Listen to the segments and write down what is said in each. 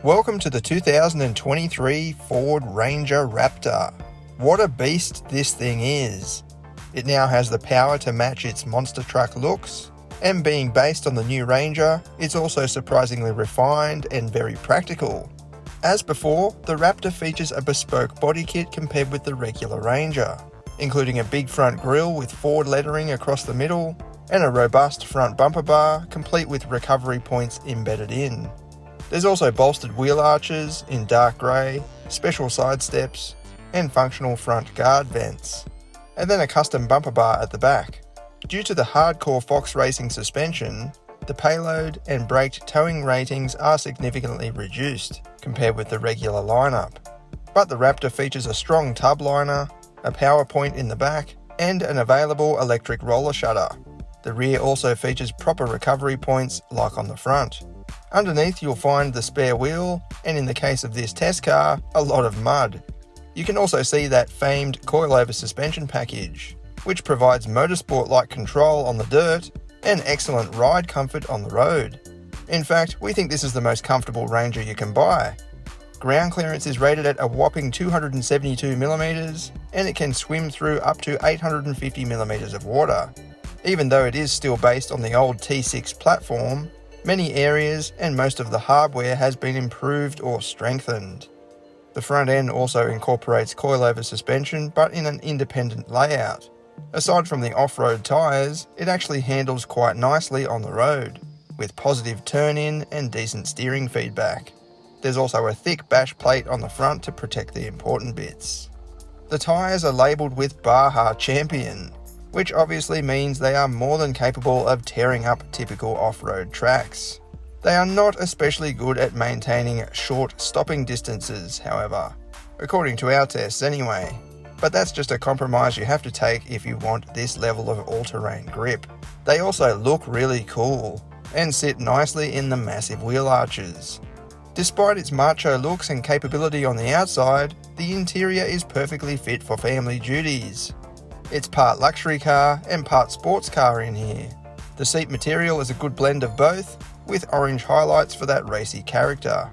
Welcome to the 2023 Ford Ranger Raptor. What a beast this thing is. It now has the power to match its monster truck looks, and being based on the new Ranger, it's also surprisingly refined and very practical. As before, the Raptor features a bespoke body kit compared with the regular Ranger, including a big front grille with Ford lettering across the middle, and a robust front bumper bar complete with recovery points embedded in. There's also bolstered wheel arches in dark grey, special side steps, and functional front guard vents, and then a custom bumper bar at the back. Due to the hardcore Fox Racing suspension, the payload and braked towing ratings are significantly reduced compared with the regular lineup. But the Raptor features a strong tub liner, a power point in the back, and an available electric roller shutter. The rear also features proper recovery points like on the front. Underneath you'll find the spare wheel, and in the case of this test car, a lot of mud. You can also see that famed coilover suspension package, which provides motorsport-like control on the dirt and excellent ride comfort on the road. In fact, we think this is the most comfortable Ranger you can buy. Ground clearance is rated at a whopping 272mm, and it can swim through up to 850mm of water. Even though it is still based on the old T6 platform, many areas and most of the hardware has been improved or strengthened. The front end also incorporates coilover suspension, but in an independent layout. Aside from the off-road tyres, it actually handles quite nicely on the road, with positive turn-in and decent steering feedback. There's also a thick bash plate on the front to protect the important bits. The tyres are labelled with Baja Champion, which obviously means they are more than capable of tearing up typical off-road tracks. They are not especially good at maintaining short stopping distances, however, according to our tests anyway, but that's just a compromise you have to take if you want this level of all-terrain grip. They also look really cool, and sit nicely in the massive wheel arches. Despite its macho looks and capability on the outside, the interior is perfectly fit for family duties. It's part luxury car and part sports car in here. The seat material is a good blend of both, with orange highlights for that racy character.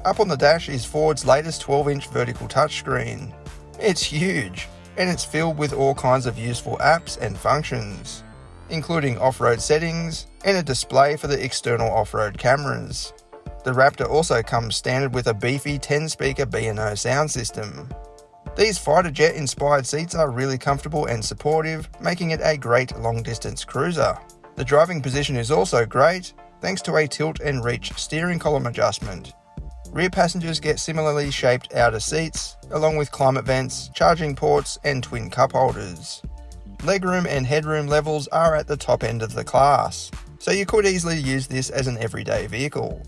Up on the dash is Ford's latest 12-inch vertical touchscreen. It's huge, and it's filled with all kinds of useful apps and functions, including off-road settings and a display for the external off-road cameras. The Raptor also comes standard with a beefy 10-speaker B&O sound system. These fighter jet inspired seats are really comfortable and supportive, making it a great long-distance cruiser. The driving position is also great, thanks to a tilt and reach steering column adjustment. Rear passengers get similarly shaped outer seats, along with climate vents, charging ports, and twin cup holders. Legroom and headroom levels are at the top end of the class, so you could easily use this as an everyday vehicle.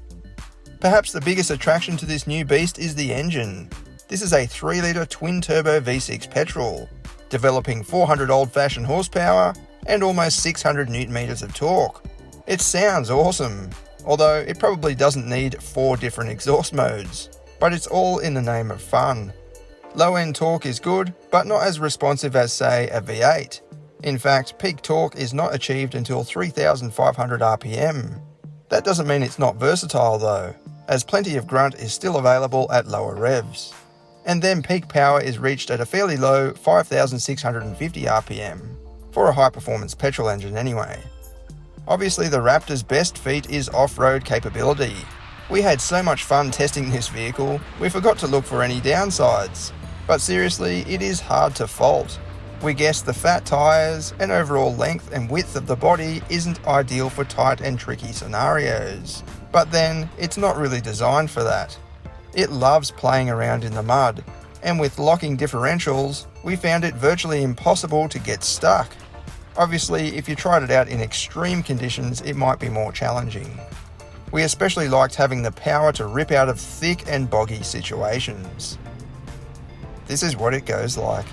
Perhaps the biggest attraction to this new beast is the engine. This is a 3-litre twin-turbo V6 petrol, developing 400 old-fashioned horsepower and almost 600 Nm of torque. It sounds awesome, although it probably doesn't need 4 different exhaust modes, but it's all in the name of fun. Low-end torque is good, but not as responsive as, say, a V8. In fact, peak torque is not achieved until 3,500 RPM. That doesn't mean it's not versatile though, as plenty of grunt is still available at lower revs. And then peak power is reached at a fairly low 5,650 RPM, for a high-performance petrol engine anyway. Obviously the Raptor's best feat is off-road capability. We had so much fun testing this vehicle, we forgot to look for any downsides. But seriously, it is hard to fault. We guessed the fat tyres and overall length and width of the body isn't ideal for tight and tricky scenarios. But then, it's not really designed for that. It loves playing around in the mud, and with locking differentials, we found it virtually impossible to get stuck. Obviously, if you tried it out in extreme conditions, it might be more challenging. We especially liked having the power to rip out of thick and boggy situations. This is what it goes like.